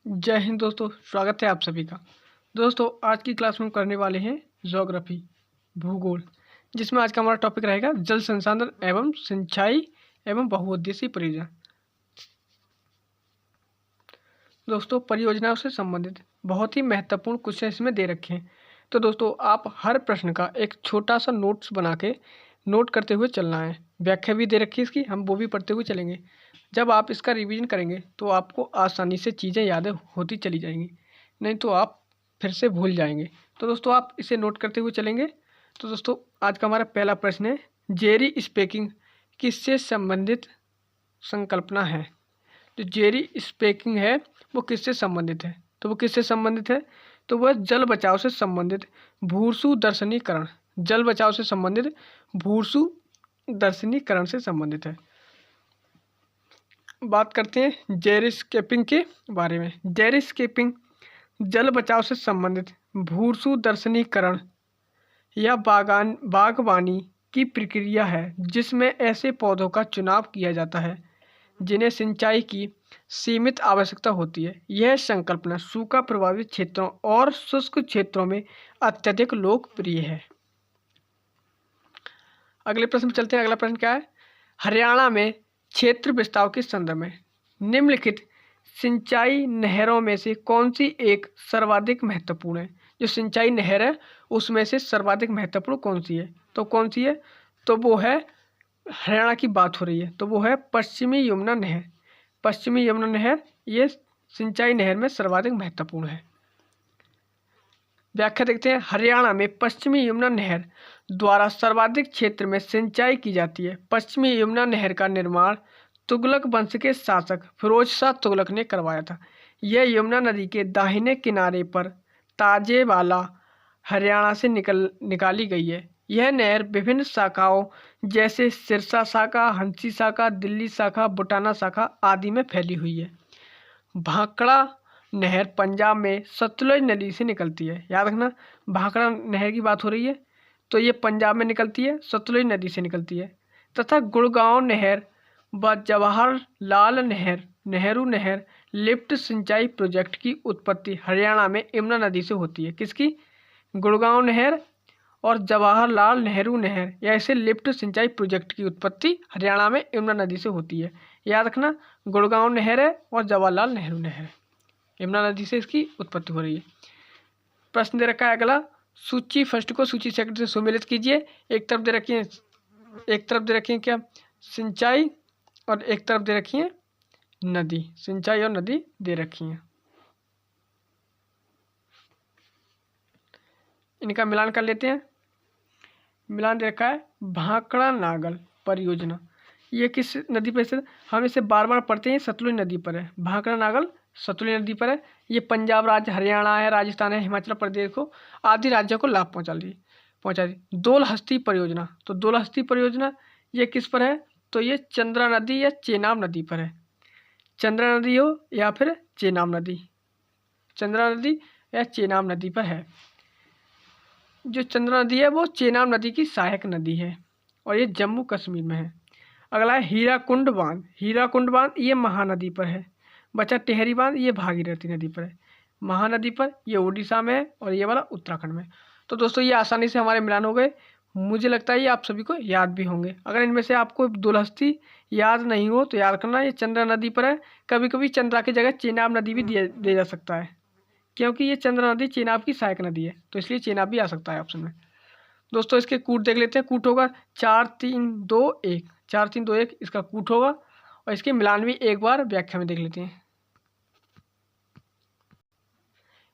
जय हिंद दोस्तों, स्वागत है आप सभी का। दोस्तों आज की क्लास में हम करने वाले हैं ज्योग्राफी, भूगोल, जिसमें आज का हमारा टॉपिक रहेगा जल संसाधन एवं सिंचाई एवं बहुउद्देशीय परियोजना। दोस्तों परियोजनाओं से संबंधित बहुत ही महत्वपूर्ण क्वेश्चन इसमें दे रखे हैं। तो दोस्तों आप हर प्रश्न का एक छोटा सा नोट्स बना के नोट करते हुए चलना है। व्याख्या भी दे रखी है इसकी, हम वो भी पढ़ते हुए चलेंगे। जब आप इसका रिवीजन करेंगे तो आपको आसानी से चीज़ें याद होती चली जाएंगी, नहीं तो आप फिर से भूल जाएंगे। तो दोस्तों आप इसे नोट करते हुए चलेंगे। तो दोस्तों आज का हमारा पहला प्रश्न है, जेरी स्पेकिंग किससे संबंधित संकल्पना है। जो जेरी स्पेकिंग है वो किससे संबंधित है, तो वो किससे संबंधित है, तो वह जल बचाव से संबंधित भूसु दर्शनीकरण, जल बचाव से संबंधित भूसु दर्शनीकरण से संबंधित है। बात करते हैं जेरीस्केपिंग के बारे में। जेरीस्केपिंग जल बचाव से संबंधित भूसु दर्शनीकरण या बागवानी की प्रक्रिया है जिसमें ऐसे पौधों का चुनाव किया जाता है जिन्हें सिंचाई की सीमित आवश्यकता होती है। यह संकल्पना सूखा प्रभावित क्षेत्रों और शुष्क क्षेत्रों में अत्यधिक लोकप्रिय है। अगले प्रश्न पर चलते हैं। अगला प्रश्न क्या है, हरियाणा में क्षेत्र विस्तार के संदर्भ में निम्नलिखित सिंचाई नहरों में से कौन सी एक सर्वाधिक महत्वपूर्ण है। जो सिंचाई नहर है उसमें से सर्वाधिक महत्वपूर्ण कौन सी है, तो कौन सी है, तो वो है, हरियाणा की बात हो रही है तो वो है पश्चिमी यमुना नहर। पश्चिमी यमुना नहर ये सिंचाई नहर में सर्वाधिक महत्वपूर्ण है। व्याख्या देखते हैं। हरियाणा में पश्चिमी यमुना नहर द्वारा सर्वाधिक क्षेत्र में सिंचाई की जाती है। पश्चिमी यमुना नहर का निर्माण तुगलक वंश के शासक फिरोज शाह तुगलक ने करवाया था। यह यमुना नदी के दाहिने किनारे पर ताजेवाला हरियाणा से निकाली गई है। यह नहर विभिन्न शाखाओं जैसे सिरसा शाखा, हंसी शाखा, दिल्ली शाखा, बुटाना शाखा आदि में फैली हुई है। भाखड़ा नहर पंजाब में सतलुज नदी से निकलती है। याद रखना, भाखड़ा नहर की बात हो रही है तो ये पंजाब में निकलती है, सतलुज नदी से निकलती है। तथा गुड़गांव नहर व जवाहरलाल नेहरू नहर लिफ्ट सिंचाई प्रोजेक्ट की उत्पत्ति हरियाणा में यमुना नदी से होती है। किसकी, गुड़गांव नहर और जवाहरलाल नेहरू नहर या ऐसे लिफ्ट सिंचाई प्रोजेक्ट की उत्पत्ति हरियाणा में यमुना नदी से होती है। याद रखना, गुड़गांव नहर है और जवाहरलाल नेहरू नहर, यमुना नदी से इसकी उत्पत्ति हो रही है। प्रश्न दे रखा है अगला, सूची फर्स्ट को सूची सेकंड से सुमेलित कीजिए। एक तरफ दे रखी है क्या, सिंचाई, और एक तरफ दे रखी है नदी, सिंचाई और नदी दे रखी है। इनका मिलान कर लेते हैं। मिलान दे रखा है भाखड़ा नागल परियोजना, ये किस नदी पर स्थित, हम इसे बार बार पढ़ते हैं, सतलुज नदी पर है। भाखड़ा नागल सतलुज नदी पर है। ये पंजाब राज्य, हरियाणा है, राजस्थान है, हिमाचल प्रदेश को आदि राज्यों को लाभ पहुंचा दी। डोलहस्ती परियोजना, तो डोलहस्ती परियोजना ये किस पर है, तो ये चंद्रा नदी या चेनाब नदी पर है। चंद्रा नदी हो या फिर चेनाब नदी, चंद्रा नदी या चेनाब नदी पर है। जो चंद्रा नदी है वो चेनाब नदी की सहायक नदी है और ये जम्मू कश्मीर में है। अगला है हीराकुंड बांध। हीराकुंड बांध ये महानदी पर है। बचा टिहरी बांध, ये भागीरथी नदी पर है। महानदी पर ये उड़ीसा में है और ये वाला उत्तराखंड में। तो दोस्तों ये आसानी से हमारे मिलान हो गए। मुझे लगता है ये आप सभी को याद भी होंगे। अगर इनमें से आपको दुलहस्ती याद नहीं हो तो याद करना, ये चंद्रा नदी पर है। कभी कभी चंद्रा की जगह चेनाब नदी भी दिया जा सकता है, क्योंकि ये चंद्रा नदी चेनाब की सहायक नदी है, तो इसलिए चेनाब भी आ सकता है ऑप्शन में। दोस्तों इसके कूट देख लेते हैं। कूट होगा 4 3 2 1, 4 3 2 1 इसका कूट होगा। और इसके मिलान भी एक बार व्याख्या में देख लेते हैं।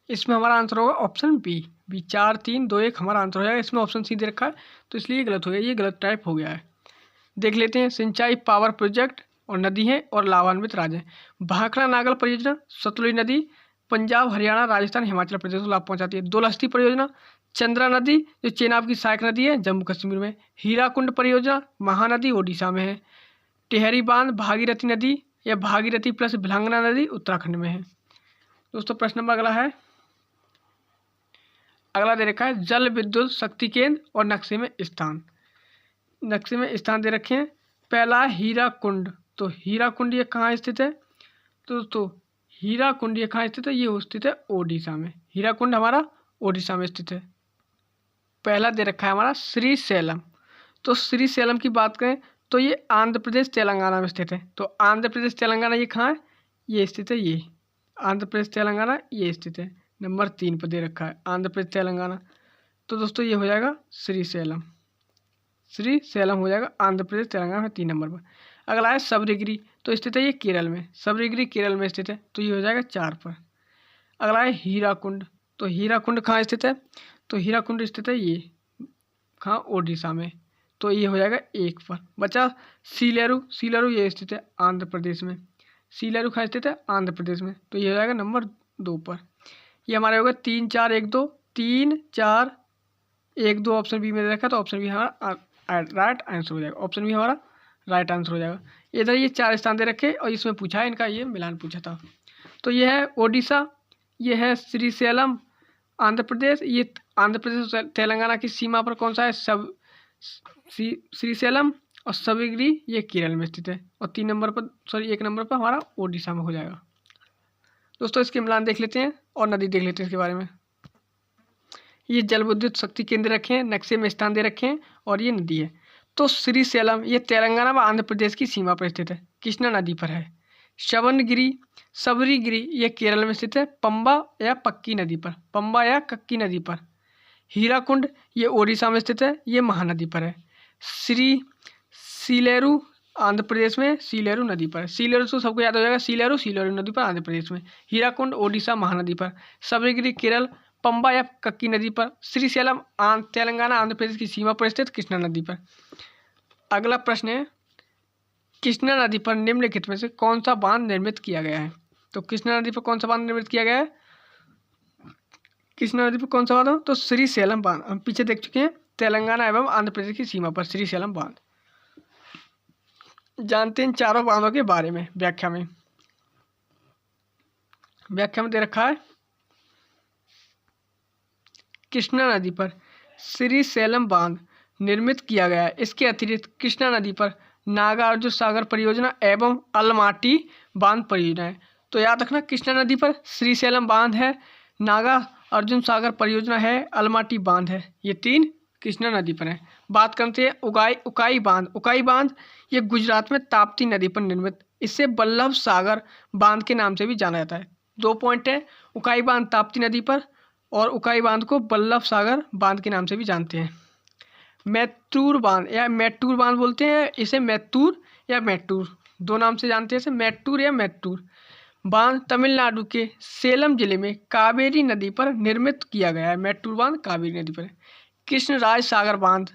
इसमें हमारा आंसर होगा ऑप्शन बी 4 3 2 1 हमारा आंसर हो जाएगा। इसमें ऑप्शन सी दे रखा है तो इसलिए ये गलत हो गया, ये गलत टाइप हो गया है। देख लेते हैं। सिंचाई पावर प्रोजेक्ट और नदी है और लाभान्वित राज्य है। भाखड़ा नागल परियोजना सतलुज नदी पंजाब, हरियाणा, राजस्थान, हिमाचल प्रदेश को लाभ पहुंचाती है। डोलहस्ती परियोजना चंद्रा नदी जो चेनाब की सहायक नदी है, जम्मू कश्मीर में। हीराकुंड परियोजना महानदी ओडिशा में है। टिहरी बांध भागीरथी नदी या भागीरथी प्लस भिलांगना नदी उत्तराखंड में है। दोस्तों प्रश्न नंबर अगला है, अगला दे रखा है जल विद्युत शक्ति केंद्र और नक्शे में स्थान। नक्शे में स्थान दे रखे हैं। पहला हीराकुंड, तो हीराकुंड ये कहाँ स्थित है, तो दोस्तों हीराकुंड ये कहाँ स्थित है? ये स्थित है ओडिशा में। हीराकुंड हमारा ओडिशा में स्थित है। पहला दे रखा है हमारा श्रीशैलम। तो श्रीशैलम की बात करें तो ये आंध्र प्रदेश तेलंगाना में स्थित है। तो आंध्र प्रदेश तेलंगाना ये कहाँ है? ये स्थित है, ये आंध्र प्रदेश तेलंगाना ये स्थित है। नंबर 3 पर दे रखा है आंध्र प्रदेश तेलंगाना। तो दोस्तों ये हो जाएगा श्रीशैलम। श्रीशैलम हो जाएगा आंध्र प्रदेश तेलंगाना में 3 नंबर पर। अगला है सबरीगिरी, तो स्थित है ये केरल में। सबरीगिरी केरल में स्थित है, तो ये हो जाएगा 4 पर। अगला है हीराकुंड, तो हीराकुंड कहाँ स्थित है? तो हीराकुंड स्थित है ये कहाँ? ओडिशा में। तो ये हो जाएगा 1 पर। बचा सीलेरू, सीलेरू ये स्थित है आंध्र प्रदेश में। सीलेरू कहाँ स्थित है? आंध्र प्रदेश में। तो ये हो जाएगा नंबर 2 पर। ये हमारे हो गए 3 4 1 2, 3 4 1 2 ऑप्शन बी में दे रखा है, तो ऑप्शन बी हमारा राइट आंसर हो जाएगा। ऑप्शन बी हमारा राइट आंसर हो जाएगा। इधर ये 4 स्थान दे रखे और इसमें पूछा है इनका ये मिलान पूछा था। तो ये है ओडिशा, ये है श्रीशैलम आंध्र प्रदेश, ये आंध्र प्रदेश तेलंगाना की सीमा पर कौन सा है? सब श्रीशैलम और सबरीगिरी ये केरल में स्थित है। और 3 नंबर पर सॉरी 1 नंबर पर हमारा ओडिशा में हो जाएगा। दोस्तों इसके मिलान देख लेते हैं और नदी देख लेते हैं इसके बारे में। ये जल विद्युत शक्ति केंद्र रखे हैं, नक्शे में स्थान दे रखे हैं और ये नदी है। तो श्रीशैलम ये तेलंगाना व आंध्र प्रदेश की सीमा पर स्थित है, कृष्णा नदी पर है। शबनगिरी सबरीगिरी ये केरल में स्थित है, पंबा या पक्की नदी पर, पंबा या कक्की नदी पर। हीराकुंड ये ओडिशा में स्थित है, ये महानदी पर है। सीलेरू आंध्र प्रदेश में, सीलेरू नदी पर। सीलेरू तो सबको याद हो जाएगा, सीलेरू सीलेरू नदी पर आंध्र प्रदेश में। हीराकुंड ओडिशा महानदी पर। सबरीगिरी केरल पंबा या कक्की नदी पर। श्रीशैलम तेलंगाना आंध्र प्रदेश की सीमा पर स्थित कृष्णा नदी पर। अगला प्रश्न है कृष्णा नदी पर निम्नलिखित में से कौन सा बांध निर्मित किया गया है? तो कृष्णा नदी पर कौन सा बांध निर्मित किया गया है? कृष्णा नदी पर कौन सा बांध हो? तो श्रीशैलम बांध। हम पीछे देख चुके हैं तेलंगाना एवं आंध्र प्रदेश की सीमा पर श्रीशैलम बांध। जानते हैं चारों बांधों के बारे में। व्याख्या में दे रखा है कृष्णा नदी पर श्रीशैलम बांध निर्मित किया गया है। इसके अतिरिक्त कृष्णा नदी पर नागार्जुन सागर परियोजना एवं अलमाटी बांध परियोजना है। तो याद रखना कृष्णा नदी पर श्रीशैलम बांध है, नागा अर्जुन सागर परियोजना है, अलमाटी बांध है। ये 3 कृष्णा नदी पर है। बात करते हैं उकाई बांध। उकाई बांध ये गुजरात में ताप्ती नदी पर निर्मित, इसे बल्लभ सागर बांध के नाम से भी जाना जाता है। 2 पॉइंट है, उकाई बांध ताप्ती नदी पर और उकाई बांध को बल्लभ सागर बांध के नाम से भी जानते हैं। मैत्तूर बांध या मैट्टूर बांध बोलते हैं इसे, मैत्तूर या मैट्टूर 2 नाम से जानते हैं इसे, मैट्टूर या मैट्टूर बांध तमिलनाडु के सेलम जिले में कावेरी नदी पर निर्मित किया गया है। मैट्टूर बांध कावेरी नदी पर है। कृष्णराज सागर बांध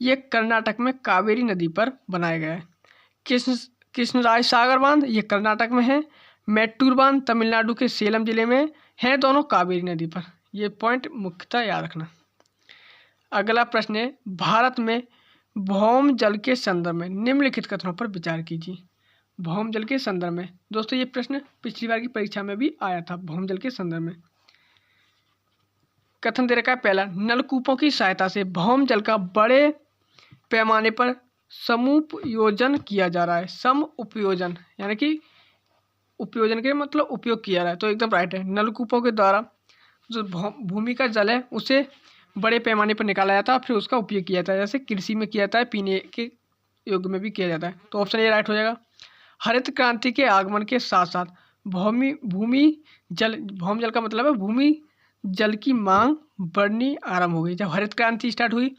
ये कर्नाटक में कावेरी नदी पर बनाया गया है। कृष्णराज सागर बांध ये कर्नाटक में है। मैट्टूर बांध तमिलनाडु के सेलम जिले में है, दोनों कावेरी नदी पर। ये पॉइंट मुख्यतः याद रखना। अगला प्रश्न है भारत में भौम जल के संदर्भ में निम्नलिखित कथनों पर विचार कीजिए। भौम जल के संदर्भ में दोस्तों ये प्रश्न पिछली बार की परीक्षा में भी आया था। भौम जल के संदर्भ में कथन दे रखा है पहला, नलकूपों की सहायता से भौम जल का बड़े पैमाने पर समुपयोजन किया जा रहा है। सम उपयोजन यानी कि उपयोजन के मतलब उपयोग किया रहा है, तो एकदम राइट है। नलकूपों के द्वारा जो भूमि का जल है उसे बड़े पैमाने पर निकाला जाता है, फिर उसका उपयोग किया जाता है, जैसे कृषि में किया जाता है, पीने के योग में भी किया जाता है। तो ऑप्शन ए राइट हो जाएगा। हरित क्रांति के आगमन के साथ साथ भूमि जल का मतलब है भूमि जल की मांग बढ़नी आरंभ हो गई। जब हरित क्रांति स्टार्ट हुई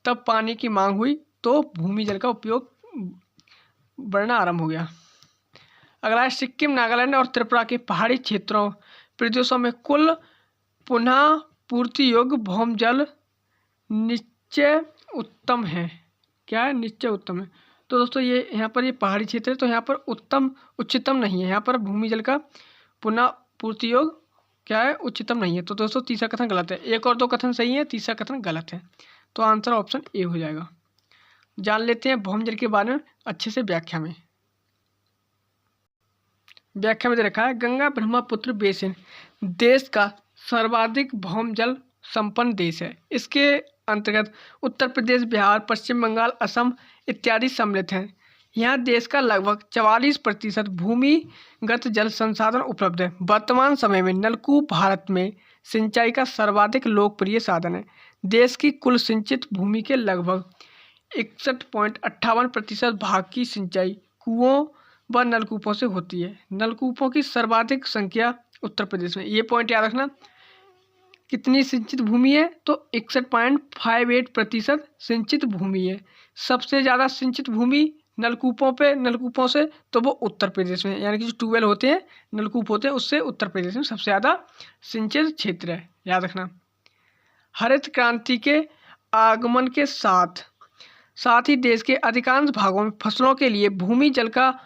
तब पानी की मांग हुई, तो भूमि जल का उपयोग बढ़ना आरंभ हो गया। अगला है सिक्किम, नागालैंड और त्रिपुरा के पहाड़ी क्षेत्रों प्रदेशों में कुल पुनः पूर्ति योग्य भौम जल निश्चय उत्तम है। क्या है? निश्चय उत्तम है। तो दोस्तों ये यहाँ पर ये पहाड़ी क्षेत्र है, तो यहाँ पर उत्तम उच्चतम नहीं है। यहाँ पर भूमि जल का पुनः पूर्ति योग क्या है? उच्चतम नहीं है। तो दोस्तों तीसरा कथन गलत है। 1 और 2 कथन सही है, तीसरा कथन गलत है। तो आंसर ऑप्शन ए हो जाएगा। जान लेते हैं भौम जल के बारे में अच्छे से। व्याख्या में दे रखा है गंगा ब्रह्मपुत्र बेसिन देश का सर्वाधिक भौम जल संपन्न देश है। इसके अंतर्गत उत्तर प्रदेश, बिहार, पश्चिम बंगाल, असम इत्यादि सम्मिलित हैं। यहाँ देश का लगभग 44% भूमिगत जल संसाधन उपलब्ध है। वर्तमान समय में नलकूप भारत में सिंचाई का सर्वाधिक लोकप्रिय साधन है। देश की कुल सिंचित भूमि के लगभग 61.58% भाग की सिंचाई कुओं व नलकूपों से होती है। नलकूपों की सर्वाधिक संख्या उत्तर प्रदेश में। ये पॉइंट याद रखना। कितनी सिंचित भूमि है? तो 61.58% सिंचित भूमि है। सबसे ज़्यादा सिंचित भूमि नलकूपों से तो वो उत्तर प्रदेश में, यानी कि जो ट्यूबवेल होते हैं, नलकूप होते हैं, उससे उत्तर प्रदेश में सबसे ज़्यादा सिंचित क्षेत्र है, याद रखना। हरित क्रांति के आगमन के साथ ही देश के अधिकांश भागों में फसलों के लिए भूमि जल का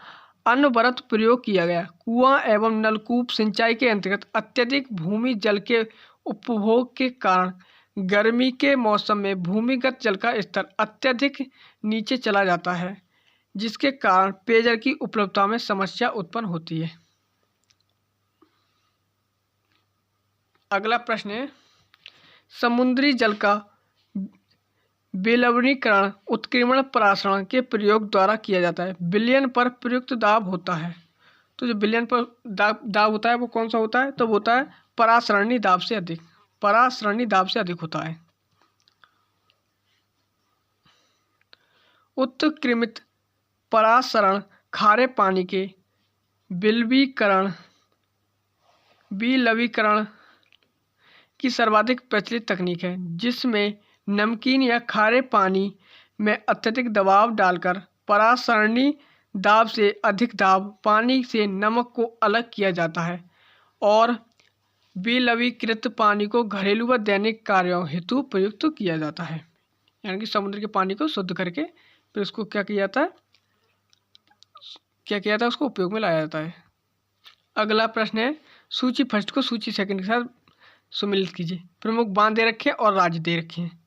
अनवरत प्रयोग किया गया। कुआं एवं नलकूप सिंचाई के अंतर्गत अत्यधिक भूमि जल के उपभोग के कारण गर्मी के मौसम में भूमिगत जल का स्तर अत्यधिक नीचे चला जाता है, जिसके कारण पेयजल की उपलब्धता में समस्या उत्पन्न होती है। अगला प्रश्न है, समुद्री जल का विलवणीकरण उत्कीर्णन परासरण के प्रयोग द्वारा किया जाता है। विलयन पर प्रयुक्त दाब होता है। तो जो विलयन पर दाब होता है वो कौन सा होता है? तो वो होता है परासरणी दाब से अधिक। परासरणी दाब से अधिक होता है। उत्क्रमित परासरण खारे पानी के विलवीकरण की सर्वाधिक प्रचलित तकनीक है, जिसमें नमकीन या खारे पानी में अत्यधिक दबाव डालकर परासरणी दाब से अधिक दाब पानी से नमक को अलग किया जाता है और विलवीकृत पानी को घरेलू व दैनिक कार्यों हेतु प्रयुक्त किया जाता है। यानी कि समुद्र के पानी को शुद्ध करके फिर उसको क्या किया जाता है, उसको उपयोग में लाया जाता है। अगला प्रश्न है, सूची फर्स्ट को सूची सेकंड के साथ सुमिलित कीजिए। प्रमुख बांध दे रखे हैं और राज्य दे रखे हैं।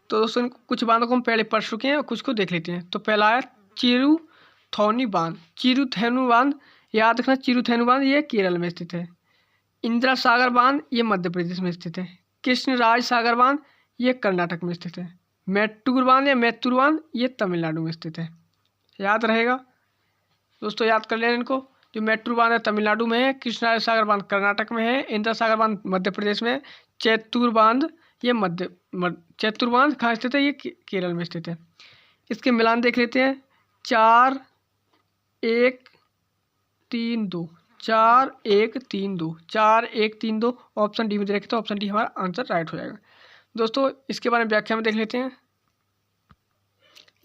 तो दोस्तों कुछ बांधों को हम पहले पढ़ चुके हैं और कुछ को देख लेते हैं। तो पहला है चिरुथैनी बांध। चिरुथैनी बांध याद रखना, चिरुथैनी बांध ये केरल में स्थित है। इंदिरा सागर बांध ये मध्य प्रदेश में स्थित है। कृष्णराज सागर बांध ये कर्नाटक में स्थित है। मैट्टूर बांध या मैत्तूर बांध ये तमिलनाडु में स्थित है। याद रहेगा दोस्तों, याद कर लेना इनको। जो मैट्टूर बांध है तमिलनाडु में है, कृष्णराज सागर बांध कर्नाटक में है, इंदिरा सागर बांध मध्य प्रदेश में, चैत्तूर बांध ये चैत्तूर बांध कहाँ स्थित है? ये केरल में स्थित है। इसके मिलान देख लेते हैं। 4 1 3 2 4 1 3 2 4 1 3 2 ऑप्शन डी में देखें तो ऑप्शन डी हमारा आंसर राइट हो जाएगा। दोस्तों इसके बारे में व्याख्या में देख लेते हैं।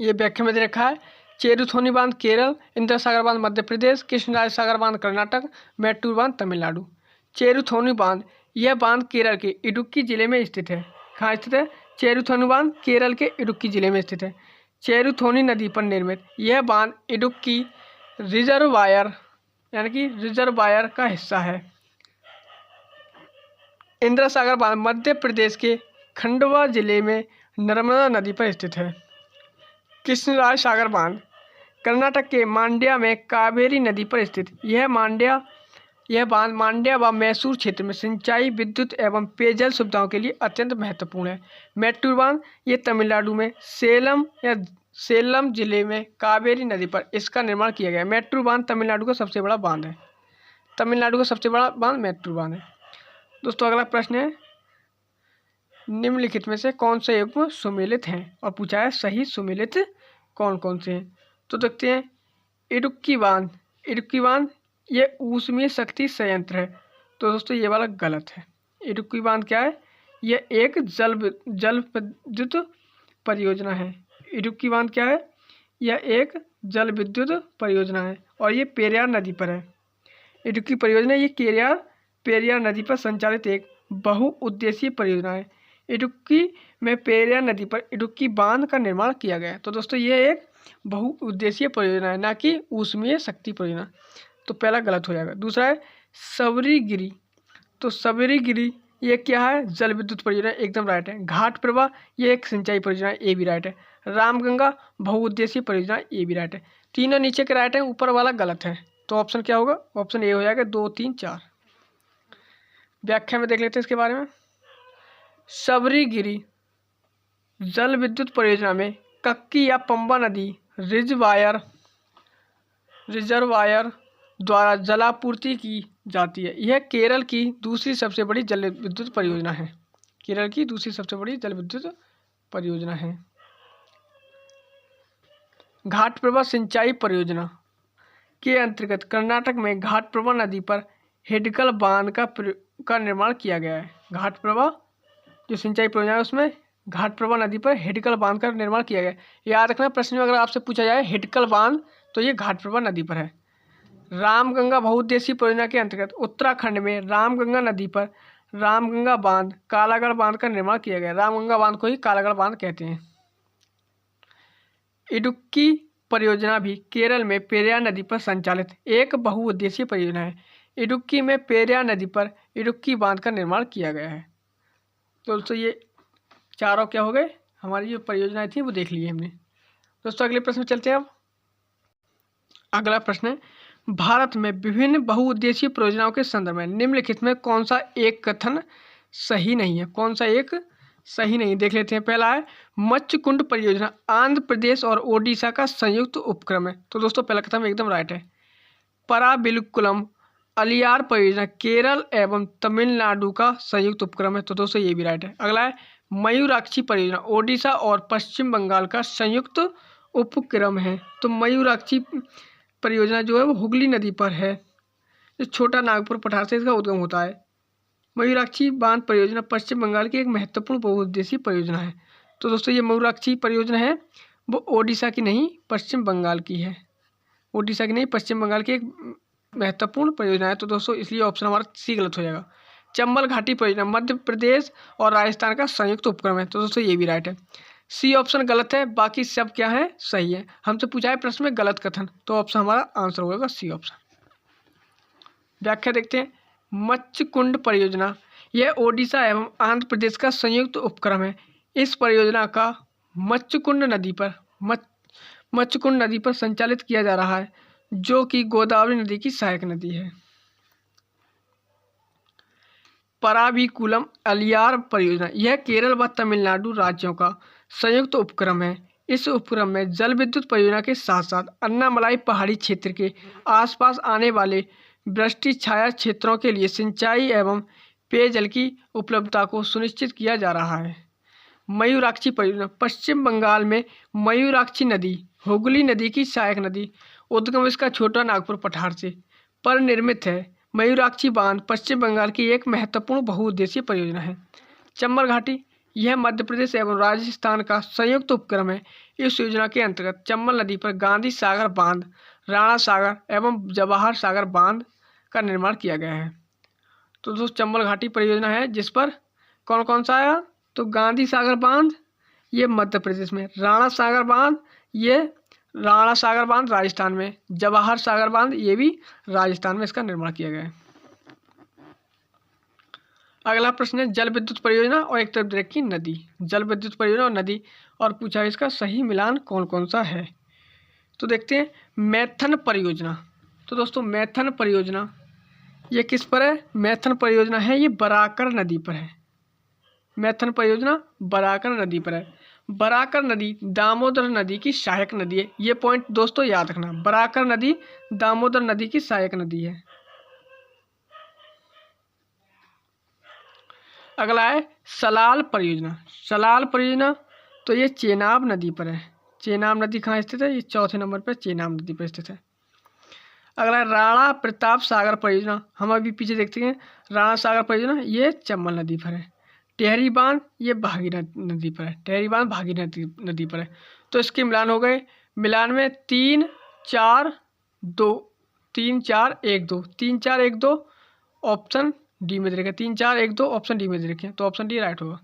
ये व्याख्या में दे रखा है, चेरुथोनी बांध केरल, इंदिरा सागर बांध मध्य प्रदेश, कृष्णराज सागर बांध कर्नाटक, मैट्टूर बांध तमिलनाडु। चेरुथोनी बांध यह बांध केरल के इडुक्की जिले में स्थित है। कहाँ स्थित है? चेरुथोनी बांध केरल के इडुक्की जिले में स्थित है। चेरुथोनी नदी पर निर्मित यह बांध इडुक्की रिजर्वायर यानी कि रिजर्वायर का हिस्सा है। इंदिरा सागर बांध मध्य प्रदेश के खंडवा जिले में नर्मदा नदी पर स्थित है। कृष्णराज सागर बांध कर्नाटक के मांड्या में कावेरी नदी पर स्थित यह बांध मांड्या व मैसूर क्षेत्र में सिंचाई, विद्युत एवं पेयजल सुविधाओं के लिए अत्यंत महत्वपूर्ण है। मैट्टूर बांध ये तमिलनाडु में सेलम जिले में कावेरी नदी पर इसका निर्माण किया गया। मैट्टूर बांध तमिलनाडु का सबसे बड़ा बांध है। तमिलनाडु का सबसे बड़ा बांध मैट्टूर बांध है। दोस्तों अगला प्रश्न है, निम्नलिखित में से कौन से युग्म सुमेलित हैं? और पूछा है सही सुमेलित कौन कौन से हैं। तो देखते हैं, इडुक्की बांध ये ऊष्मीय शक्ति संयंत्र है। तो दोस्तों ये वाला गलत है। इडुक्की बांध क्या है? यह एक जल विद्युत परियोजना है। इडुक्की बांध क्या है? यह एक जल विद्युत परियोजना है और ये पेरियार नदी पर है। इडुक्की परियोजना ये पेरियार नदी पर संचालित एक बहुउद्देशीय परियोजना है। इडुक्की में पेरियार नदी पर इडुक्की बांध का निर्माण किया गया है। तो दोस्तों ये एक बहुउद्देशीय परियोजना है, ना कि ऊष्मीय शक्ति परियोजना। तो पहला गलत हो जाएगा। दूसरा है सबरीगिरी। तो सबरीगिरी ये क्या है? जल विद्युत परियोजना, एकदम राइट है। घाट प्रवाह ये एक सिंचाई परियोजना, ये भी राइट है। रामगंगा बहुउद्देशीय परियोजना, ये भी राइट है। तीनों नीचे के राइट है, ऊपर वाला गलत है। तो ऑप्शन क्या होगा? ऑप्शन ए हो जाएगा 2 3 4। व्याख्या में देख लेते हैं इसके बारे में। सबरीगिरी जल विद्युत परियोजना में कक्की या पंबा नदी रिजर्वायर रिजर्वायर द्वारा जलापूर्ति की जाती है। यह केरल की दूसरी सबसे बड़ी जल विद्युत परियोजना है। केरल की दूसरी सबसे बड़ी जल विद्युत परियोजना है। घाटप्रभा सिंचाई परियोजना के अंतर्गत कर्नाटक में घाटप्रभा नदी पर हिडकल बांध का निर्माण किया गया है। घाटप्रभा जो सिंचाई परियोजना है उसमें घाटप्रभा नदी पर हिडकल बांध का निर्माण किया गया है। याद रखना, प्रश्न में अगर आपसे पूछा जाए हिडकल बांध तो ये घाटप्रभा नदी पर है। रामगंगा बहुउद्देशीय परियोजना के अंतर्गत उत्तराखंड में रामगंगा नदी पर रामगंगा बांध कालागढ़ बांध का निर्माण किया गया। रामगंगा बांध को ही कालागढ़ बांध कहते हैं। इडुक्की परियोजना भी केरल में पेरियार नदी पर संचालित एक बहुउद्देशीय परियोजना है। इडुक्की में पेरियार नदी पर इडुक्की बांध का निर्माण किया गया है। तो दोस्तों ये चारों क्या हो गए, हमारी जो परियोजनाएं थी वो देख ली हमने। दोस्तों अगले प्रश्न में चलते हैं। अब अगला प्रश्न है, भारत में विभिन्न बहुउद्देशीय परियोजनाओं के संदर्भ में निम्नलिखित में कौन सा एक कथन सही नहीं है? कौन सा एक सही नहीं, देख लेते हैं। पहला है मच्छकुंड परियोजना आंध्र प्रदेश और ओडिशा का संयुक्त उपक्रम है। तो दोस्तों पहला कथन एकदम राइट है। पराबिकुलम अलियार परियोजना केरल एवं तमिलनाडु का संयुक्त उपक्रम है। तो दोस्तों ये भी राइट है। अगला है मयूराक्षी परियोजना ओडिशा और पश्चिम बंगाल का संयुक्त उपक्रम है। तो मयूराक्षी परियोजना जो है वो हुगली नदी पर है, जो छोटा नागपुर पठार से इसका उद्गम होता है। मयूराक्षी बांध परियोजना पश्चिम बंगाल की एक महत्वपूर्ण बहुउद्देशीय परियोजना है। तो दोस्तों ये मयूराक्षी परियोजना है वो ओडिशा की नहीं पश्चिम बंगाल की है। ओडिशा की नहीं पश्चिम बंगाल की एक महत्वपूर्ण परियोजना है। तो दोस्तों इसलिए ऑप्शन हमारा सी गलत हो जाएगा। चंबल घाटी परियोजना मध्य प्रदेश और राजस्थान का संयुक्त उपक्रम है। तो दोस्तों ये भी राइट है। सी ऑप्शन गलत है, बाकी सब क्या है सही है। हमसे पूछा है प्रश्न में गलत कथन, तो ऑप्शन हमारा आंसर होगा सी ऑप्शन। व्याख्या देखते हैं। मच्छकुंड परियोजना यह ओडिशा एवं आंध्र प्रदेश का संयुक्त उपक्रम है। इस परियोजना का मच्छकुंड नदी पर संचालित किया जा रहा है, जो कि गोदावरी नदी की सहायक नदी है। पराबिकुलम अलियार परियोजना यह केरल व तमिलनाडु राज्यों का संयुक्त उपक्रम है। इस उपक्रम में जल विद्युत परियोजना के साथ साथ अन्नामलाई पहाड़ी क्षेत्र के आसपास आने वाले वृष्टि छाया क्षेत्रों के लिए सिंचाई एवं पेयजल की उपलब्धता को सुनिश्चित किया जा रहा है। मयूराक्षी परियोजना पश्चिम बंगाल में मयूराक्षी नदी हुगली नदी की सहायक नदी उद्गम इसका छोटा नागपुर पठार से पर निर्मित है। मयूराक्षी बांध पश्चिम बंगाल की एक महत्वपूर्ण बहुउद्देशीय परियोजना है। चंबल घाटी यह मध्य प्रदेश एवं राजस्थान का संयुक्त उपक्रम है। इस योजना के अंतर्गत चंबल नदी पर गांधी सागर बांध राणा सागर एवं जवाहर सागर बांध का निर्माण किया गया है। तो दोस्तों चंबल घाटी परियोजना है जिस पर कौन कौन सा आया, तो गांधी सागर बांध ये मध्य प्रदेश में, राणा सागर बांध ये राणा सागर बांध राजस्थान में, जवाहर सागर बांध ये भी राजस्थान में इसका निर्माण किया गया है। अगला प्रश्न है जल विद्युत परियोजना और एक तरफ रखी नदी। जल विद्युत परियोजना और नदी और पूछा है इसका सही मिलान कौन कौन सा है। तो देखते हैं मैथन परियोजना। तो दोस्तों मैथन परियोजना ये किस पर है? मैथन परियोजना है ये बराकर नदी पर है। मैथन परियोजना बराकर नदी पर है। बराकर नदी दामोदर नदी की सहायक नदी है। ये पॉइंट दोस्तों याद रखना, बराकर नदी दामोदर नदी की सहायक नदी है। अगला है सलाल परियोजना। सलाल परियोजना तो ये चेनाब नदी पर है। चेनाब नदी कहाँ स्थित है? ये चौथे नंबर पर चेनाब नदी पर स्थित है। अगला है राणा प्रताप सागर परियोजना। हम अभी पीछे देखते हैं राणा सागर परियोजना ये चंबल नदी पर है। टेहरी बांध ये भागीरथी नदी पर है। टेहरी बांध भागीरथी नदी पर है। तो इसके मिलान हो गए, मिलान में 3 4 2 3 4 1 2 3 4 1 2 ऑप्शन डी में दे रखे। 3 4 1 2 ऑप्शन डी में दे रखे, तो ऑप्शन डी राइट होगा।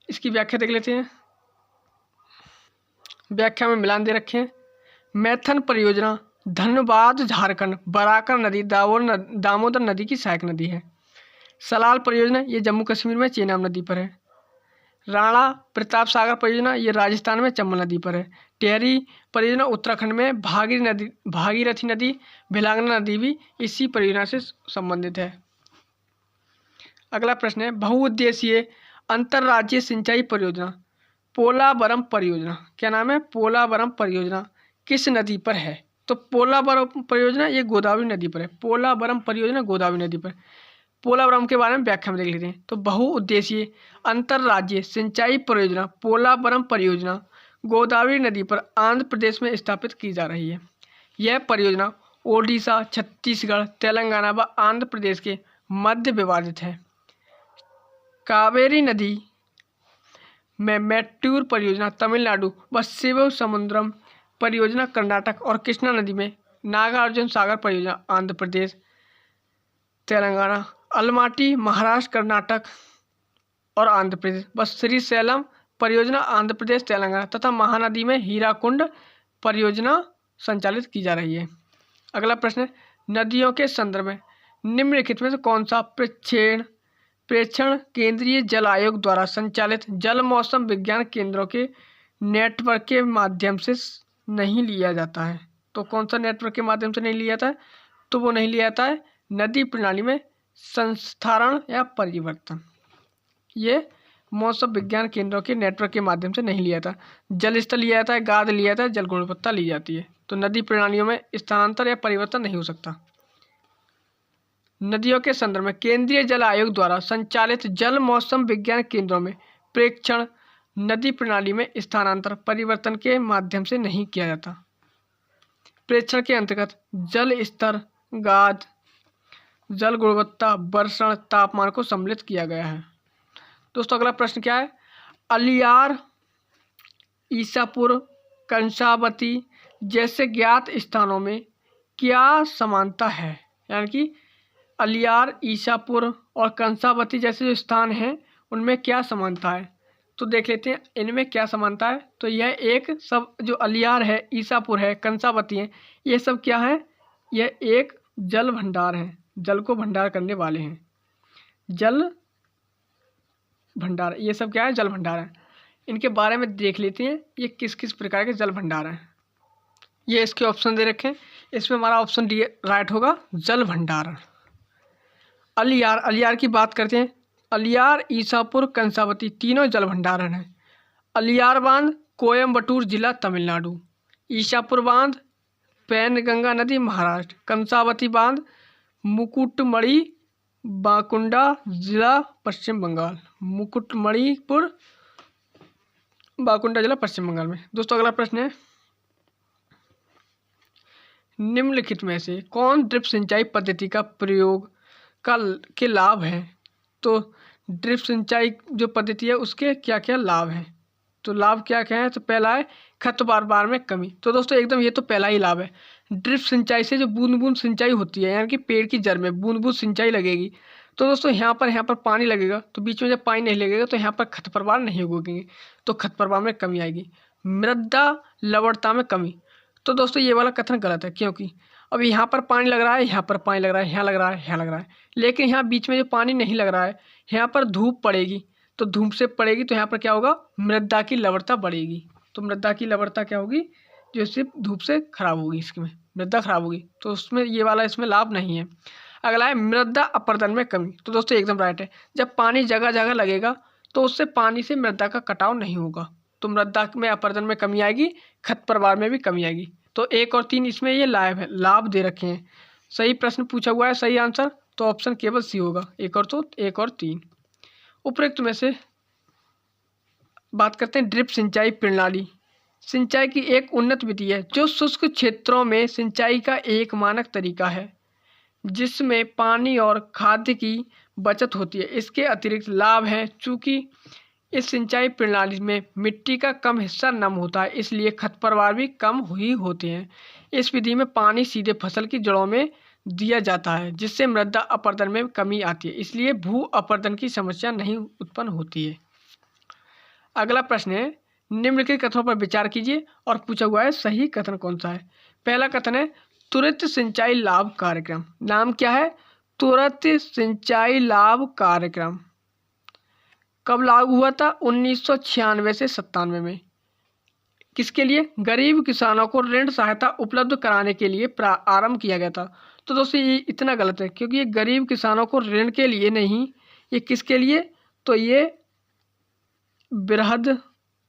इसकी व्याख्या देख लेते हैं। व्याख्या में मिलान दे रखे हैं। मैथन परियोजना धनबाद झारखंड बराकर नदी दामोदर नदी की सहायक नदी है। सलाल परियोजना ये जम्मू कश्मीर में चेनाब नदी पर है। राणा प्रताप सागर परियोजना ये राजस्थान में चंबल नदी पर है। टेहरी परियोजना उत्तराखंड में भागीरथी नदी भिलांगना नदी भी इसी परियोजना से संबंधित है। अगला प्रश्न है बहुउद्देशीय अंतर्राज्यीय सिंचाई परियोजना पोलावरम परियोजना। क्या नाम है? पोलावरम परियोजना किस नदी पर है? तो पोलावरम परियोजना ये गोदावरी नदी पर है। पोलावरम परियोजना गोदावरी नदी पर। पोलावरम के बारे में व्याख्या में देख लेते हैं। तो बहुउद्देशीय अंतर्राज्यीय सिंचाई परियोजना पोलावरम परियोजना गोदावरी नदी पर आंध्र प्रदेश में स्थापित की जा रही है। यह परियोजना ओडिशा, छत्तीसगढ़, तेलंगाना व आंध्र प्रदेश के मध्य विभाजित है। कावेरी नदी में मैट्टूर परियोजना तमिलनाडु व शिवसमुद्रम परियोजना कर्नाटक और कृष्णा नदी में नागार्जुन सागर परियोजना आंध्र प्रदेश, तेलंगाना, अलमाटी महाराष्ट्र, कर्नाटक और आंध्र प्रदेश व श्रीशैलम परियोजना आंध्र प्रदेश, तेलंगाना तथा महानदी में हीराकुंड परियोजना संचालित की जा रही है। अगला प्रश्न है, नदियों के संदर्भ में निम्नलिखित में से कौन सा प्रेक्षण केंद्रीय जल आयोग द्वारा संचालित जल मौसम विज्ञान केंद्रों के नेटवर्क के माध्यम से नहीं लिया जाता है? तो कौन सा नेटवर्क के माध्यम से नहीं लिया जाता है? तो वो नहीं लिया जाता है नदी प्रणाली में संस्थारण या परिवर्तन। ये मौसम विज्ञान केंद्रों के नेटवर्क के माध्यम से नहीं लिया जाता। जल स्तर लिया जाता है, गाद लिया जाता है, जल गुणवत्ता ली जाती है। तो नदी प्रणालियों में स्थानांतर या परिवर्तन नहीं हो सकता। नदियों के संदर्भ में केंद्रीय जल आयोग द्वारा संचालित जल मौसम विज्ञान केंद्रों में प्रेक्षण नदी प्रणाली में स्थानांतर परिवर्तन के माध्यम से नहीं किया जाता। प्रेक्षण के अंतर्गत जल स्तर, गाद, जल गुणवत्ता, वर्षण, तापमान को सम्मिलित किया गया है। दोस्तों अगला प्रश्न क्या है? अलियार, ईसापुर, कंसावती जैसे ज्ञात स्थानों में क्या समानता है? यानी कि अलियार, ईसापुर और कंसावती जैसे जो स्थान हैं उनमें क्या समानता है? तो देख लेते हैं इनमें क्या समानता है। तो यह एक सब जो अलियार है, ईसापुर है, कंसावती है, ये सब क्या है? यह एक जल भंडार है, जल को भंडार करने वाले हैं। जल भंडार, ये सब क्या है? जल भंडार है। इनके बारे में देख लेते हैं ये किस किस प्रकार के जल भंडार हैं। ये इसके ऑप्शन दे रखे हैं, इसमें हमारा ऑप्शन डी राइट होगा, जल भंडारण। अलियार की बात करते हैं। अलियार, ईसापुर, कंसावती तीनों जल भंडारण हैं। अलियार बांध कोयम्बटूर जिला तमिलनाडु, ईसापुर बांध पैनगंगा नदी महाराष्ट्र, कंसावती बांध मुकुटमणि बाकुंडा जिला पश्चिम बंगाल, मुकुटमणिपुर बाकुंडा जिला पश्चिम बंगाल में। दोस्तों अगला प्रश्न है, निम्नलिखित में से कौन ड्रिप सिंचाई पद्धति का प्रयोग के लाभ हैं? तो ड्रिप सिंचाई जो पद्धति है उसके क्या क्या लाभ हैं? तो लाभ क्या क्या है? तो पहला है खरपतवार में कमी। तो दोस्तों एकदम ये तो पहला ही लाभ है। ड्रिप सिंचाई से जो बूंद बूंद सिंचाई होती है, यानी कि पेड़ की जड़ में बूंद बूंद सिंचाई लगेगी, तो दोस्तों यहाँ पर पानी लगेगा, तो बीच में जब पानी नहीं लगेगा तो यहाँ पर खरपतवार नहीं उगेंगे, तो खरपतवार में कमी आएगी। मृदा लवणता में कमी। तो दोस्तों ये वाला कथन गलत है, क्योंकि अब यहाँ पर पानी लग रहा है, यहाँ पर पानी लग रहा है, यहाँ लग रहा है, यहाँ लग रहा है, लेकिन यहाँ बीच में जो पानी नहीं लग रहा है, यहाँ पर धूप पड़ेगी, तो धूप से पड़ेगी तो यहाँ पर क्या होगा? मृदा की लवणता बढ़ेगी। तो मृदा की लवणता क्या होगी? जो सिर्फ धूप से खराब होगी, इसमें मृदा खराब होगी, तो उसमें ये वाला इसमें लाभ नहीं है। अगला है मृदा अपरदन में कमी। तो दोस्तों एकदम राइट है। जब पानी जगह जगह लगेगा तो उससे पानी से मृदा का कटाव नहीं होगा, तो मृदा में अपरदन में कमी आएगी, खरपतवार में भी कमी आएगी। तो 1 और 3 इसमें ये लाभ दे रखे हैं। सही प्रश्न पूछा हुआ है, सही आंसर तो ऑप्शन केवल सी होगा, 1 और 3। उपरोक्त में से बात करते हैं ड्रिप सिंचाई प्रणाली। सिंचाई की एक उन्नत विधि है जो शुष्क क्षेत्रों में सिंचाई का एक मानक तरीका है, जिसमें पानी और खाद्य की बचत होती है। इसके अतिरिक्त लाभ हैं, चूँकि इस सिंचाई प्रणाली में मिट्टी का कम हिस्सा नम होता है, इसलिए खरपतवार भी कम ही होते हैं। इस विधि में पानी सीधे फसल की जड़ों में दिया जाता है, जिससे मृदा अपरदन में कमी आती है, इसलिए भू अपरदन की समस्या नहीं उत्पन्न होती है। अगला प्रश्न है, निम्नलिखित कथनों पर विचार कीजिए और पूछा हुआ है सही कथन कौन सा है। पहला कथन है त्वरित सिंचाई लाभ कार्यक्रम। नाम क्या है? त्वरित सिंचाई लाभ कार्यक्रम। कब लागू हुआ था? 1996 से 97 में। किसके लिए? गरीब किसानों को ऋण सहायता उपलब्ध कराने के लिए आरंभ किया गया था। तो दोस्तों ये इतना गलत है, क्योंकि ये गरीब किसानों को ऋण के लिए नहीं, ये किसके लिए? तो ये बृहद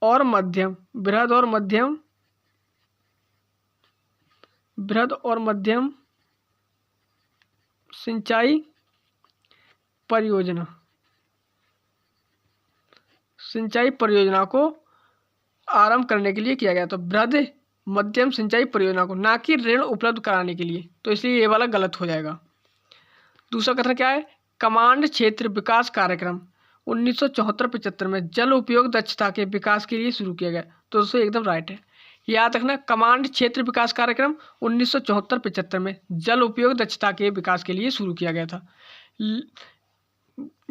और मध्यम बृहद और मध्यम सिंचाई परियोजना को आरंभ करने के लिए किया गया। तो बृहद मध्यम सिंचाई परियोजना को, ना कि ऋण उपलब्ध कराने के लिए, तो इसलिए ये वाला गलत हो जाएगा। दूसरा कथन क्या है, कमांड क्षेत्र विकास कार्यक्रम 1974-75 में जल उपयोग दक्षता के विकास के लिए शुरू किया गया। तो दोस्तों एकदम राइट है। याद रखना, कमांड क्षेत्र विकास कार्यक्रम 1974-75 में जल उपयोग दक्षता के विकास के लिए शुरू किया गया था।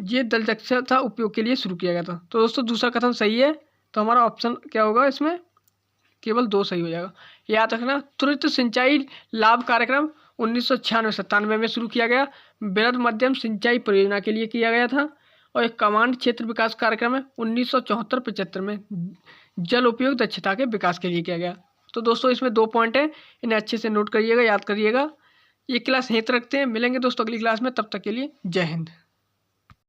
ये जल दक्षता उपयोग के लिए शुरू किया गया था। तो दोस्तों दूसरा कथन सही है। तो हमारा ऑप्शन क्या होगा, इसमें केवल 2 सही हो जाएगा। याद रखना, त्वरित सिंचाई लाभ कार्यक्रम 1996-97 में शुरू किया गया, बृहद मध्यम सिंचाई परियोजना के लिए किया गया था। और एक कमांड क्षेत्र विकास कार्यक्रम है 1974-75 में जल उपयोग दक्षता के विकास के लिए किया गया। तो दोस्तों इसमें 2 पॉइंट है, इन्हें अच्छे से नोट करिएगा, याद करिएगा। ये क्लास यहीं तक रखते हैं, मिलेंगे दोस्तों अगली क्लास में, तब तक के लिए जय हिंद।